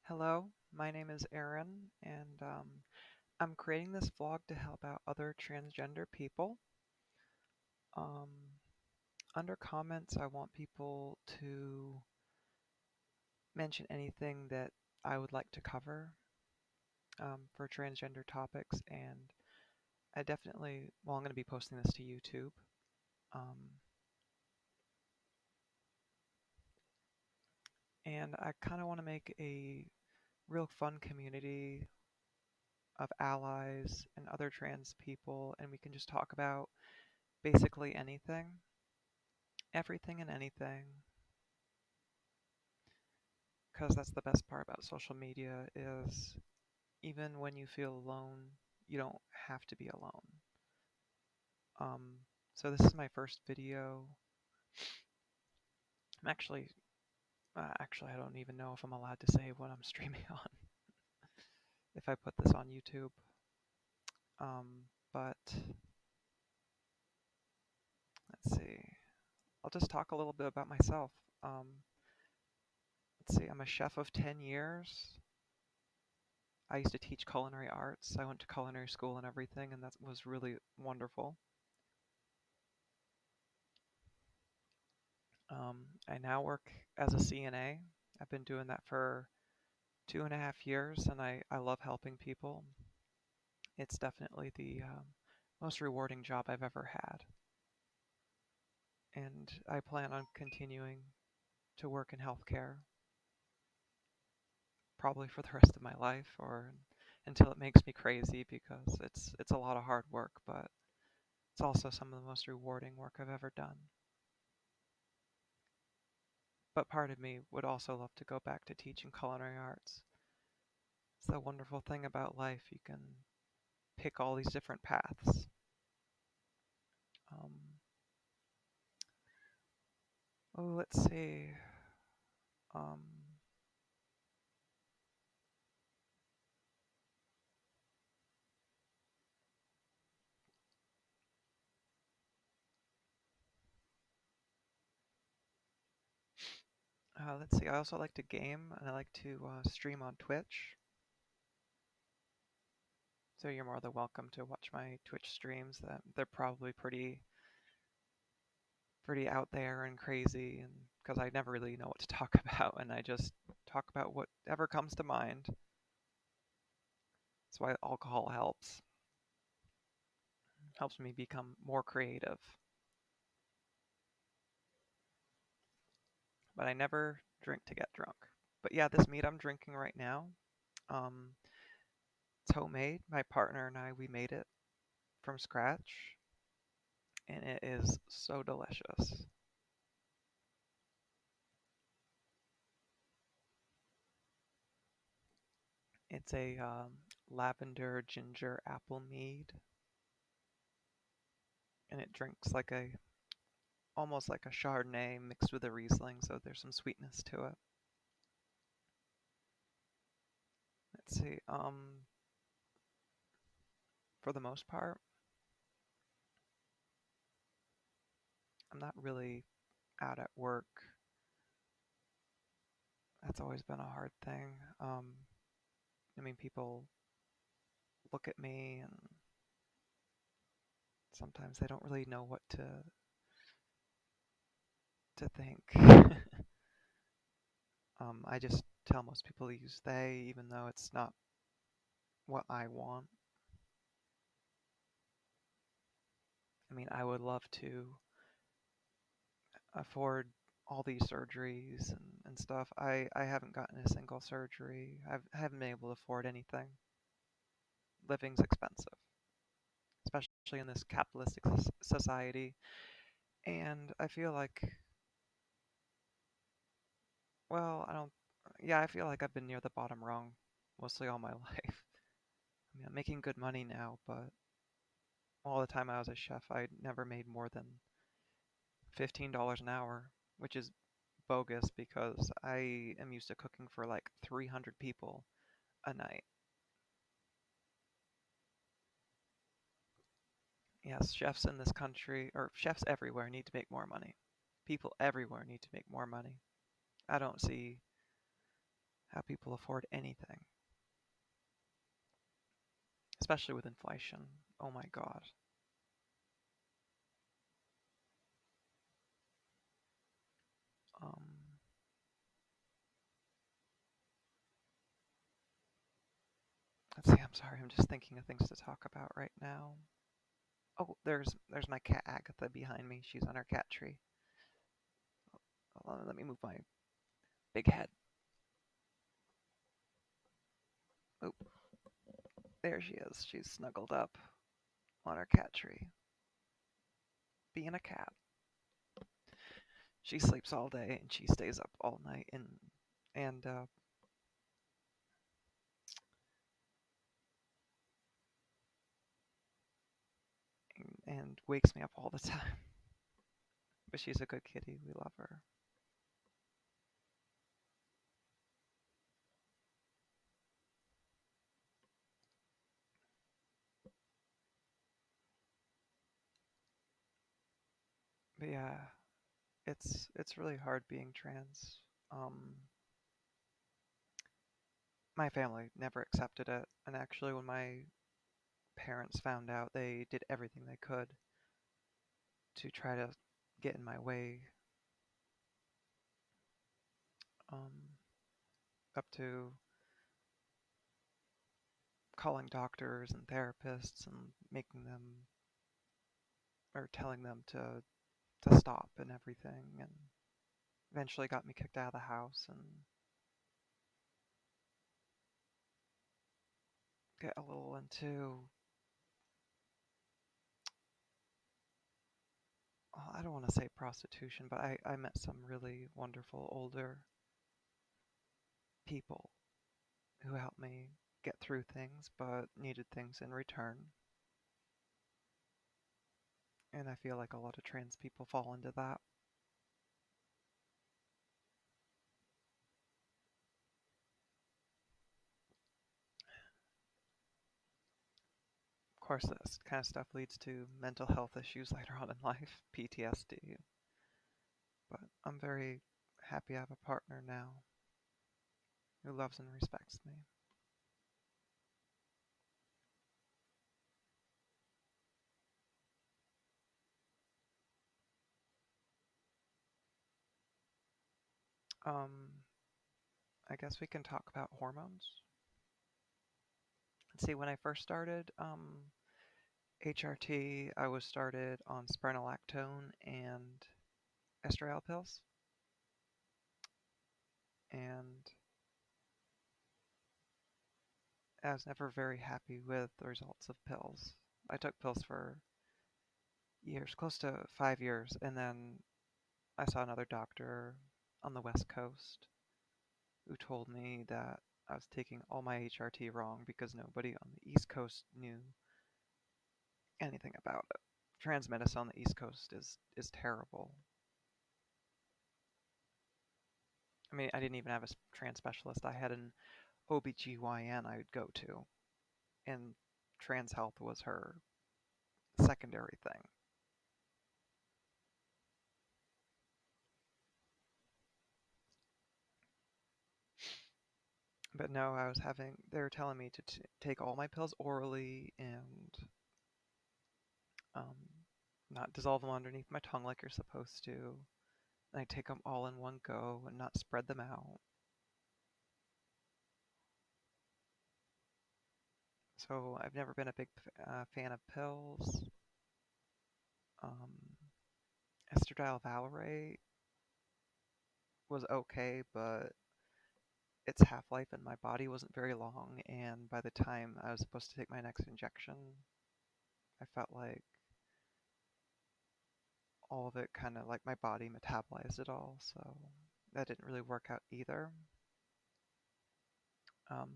Hello, my name is Erin, and I'm creating this vlog to help out other transgender people. Um, Under comments, I want people to mention anything that I would like to cover for transgender topics, and I'm going to be posting this to YouTube. Um, and I kind of want to make a real fun community of allies and other trans people, and we can just talk about basically anything. Everything and anything, because that's the best part about social media is even when you feel alone, you don't have to be alone. Um, so this is my first video. I'm actually, I don't even know if I'm allowed to say what I'm streaming on if I put this on YouTube. But let's see. I'll just talk a little bit about myself. Um, let's see. I'm a chef of 10 years. I used to teach culinary arts. I went to culinary school and everything, and that was really wonderful. I now work as a CNA. I've been doing that for 2.5 years, and I love helping people. It's definitely the most rewarding job I've ever had. And I plan on continuing to work in healthcare, probably for the rest of my life or until it makes me crazy because it's a lot of hard work, but it's also some of the most rewarding work I've ever done. But part of me would also love to go back to teaching culinary arts. It's the wonderful thing about life. You can pick all these different paths. Um, let's see. Um, let's see. I also like to game and I like to stream on Twitch. So you're more than welcome to watch my Twitch streams. They're probably pretty out there and crazy, and because I never really know what to talk about, and I just talk about whatever comes to mind. That's why alcohol helps me become more creative. But I never drink to get drunk. But yeah, this meat I'm drinking right now, um, it's homemade. My partner and we made it from scratch, and it is so delicious. It's a lavender ginger apple mead, and it drinks like a almost like a Chardonnay mixed with a Riesling, so there's some sweetness to it. Let's see. For the most part, I'm not really out at work. That's always been a hard thing. I mean, people look at me and sometimes they don't really know what to think. I just tell most people to use they, even though it's not what I want. I mean, I would love to afford all these surgeries and stuff. I haven't gotten a single surgery. I haven't been able to afford anything. Living's expensive, especially in this capitalistic society. And I feel like, well, I don't, yeah, I feel like I've been near the bottom rung mostly all my life. I mean, I'm making good money now, but all the time I was a chef, I never made more than $15 an hour, which is bogus because I am used to cooking for like 300 people a night. Yes, chefs in this country, or chefs everywhere, need to make more money. People everywhere need to make more money. I don't see how people afford anything, especially with inflation. Oh my God. Um, let's see. I'm sorry. I'm just thinking of things to talk about right now. Oh, there's my cat Agatha behind me. She's on our cat tree. Hold on, let me move my big head. Oh, there she is. She's snuggled up on our cat tree, being a cat. She sleeps all day and she stays up all night and and wakes me up all the time. But she's a good kitty. We love her. But yeah, it's really hard being trans. Um, my family never accepted it, and actually, when my parents found out, they did everything they could to try to get in my way. Um, up to calling doctors and therapists and making them or telling them to stop and everything, and eventually got me kicked out of the house and get a little into, well, I don't want to say prostitution, but I met some really wonderful older people who helped me get through things but needed things in return. And I feel like a lot of trans people fall into that. Of course, this kind of stuff leads to mental health issues later on in life, PTSD. But I'm very happy I have a partner now who loves and respects me. Um, I guess we can talk about hormones. Let's see, when I first started HRT, I was started on spironolactone and estriol pills, and I was never very happy with the results of pills. I took pills for years, close to 5 years, and then I saw another doctor on the West Coast who told me that I was taking all my HRT wrong because nobody on the East Coast knew anything about it. Trans medicine on the East Coast is terrible. I mean, I didn't even have a trans specialist. I had an OBGYN I would go to, and trans health was her secondary thing. But no, they were telling me to take all my pills orally and um, not dissolve them underneath my tongue like you're supposed to. And I take them all in one go and not spread them out. So I've never been a big fan of pills. Um, estradiol valerate was okay, but its half-life in my body wasn't very long, and by the time I was supposed to take my next injection, I felt like all of it kind of like my body metabolized it all, so that didn't really work out either. Um,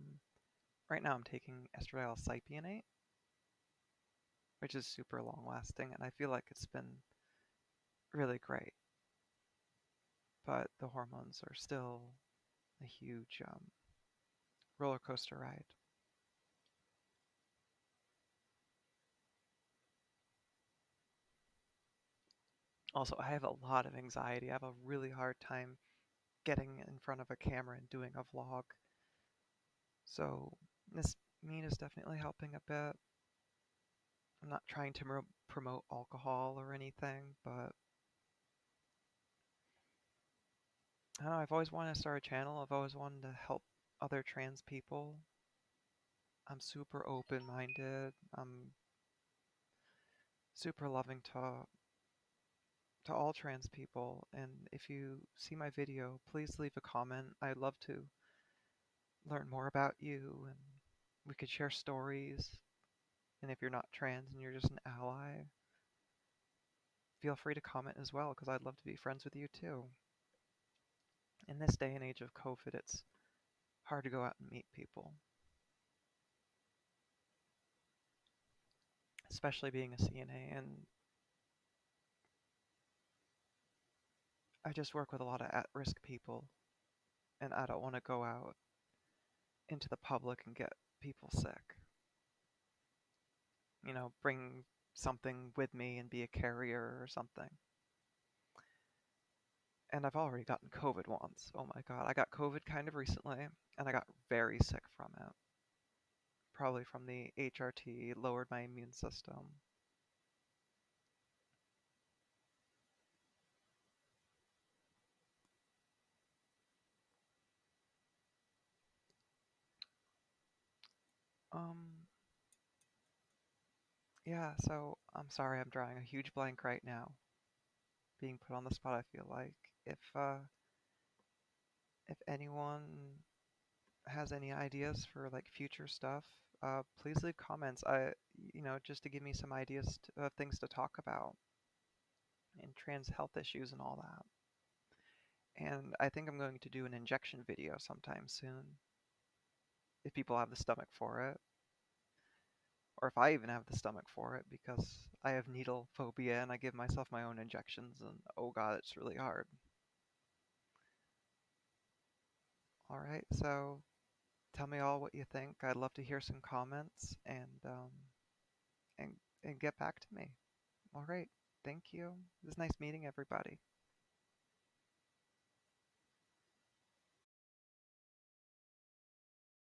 right now I'm taking estradiol cypionate, which is super long lasting, and I feel like it's been really great, but the hormones are still a huge roller coaster ride. Also, I have a lot of anxiety. I have a really hard time getting in front of a camera and doing a vlog. So this meat is definitely helping a bit. I'm not trying to promote alcohol or anything, but I don't know, I've always wanted to start a channel. I've always wanted to help other trans people. I'm super open-minded. I'm super loving to all trans people. And if you see my video, please leave a comment. I'd love to learn more about you, and we could share stories. And if you're not trans and you're just an ally, feel free to comment as well, because I'd love to be friends with you too. In this day and age of COVID, it's hard to go out and meet people, especially being a CNA. And I just work with a lot of at-risk people, and I don't want to go out into the public and get people sick. Bring something with me and be a carrier or something. And I've already gotten COVID once. Oh my god, I got COVID kind of recently, and I got very sick from it. Probably from the HRT, lowered my immune system. Um, yeah, so I'm sorry I'm drawing a huge blank right now. Being put on the spot, I feel like. If anyone has any ideas for like future stuff, please leave comments. Just to give me some ideas of things to talk about and trans health issues and all that. And I think I'm going to do an injection video sometime soon, if people have the stomach for it, or if I even have the stomach for it, because I have needle phobia and I give myself my own injections, and oh god, it's really hard. Alright, so tell me all what you think. I'd love to hear some comments, and get back to me. Alright, thank you. It was nice meeting everybody.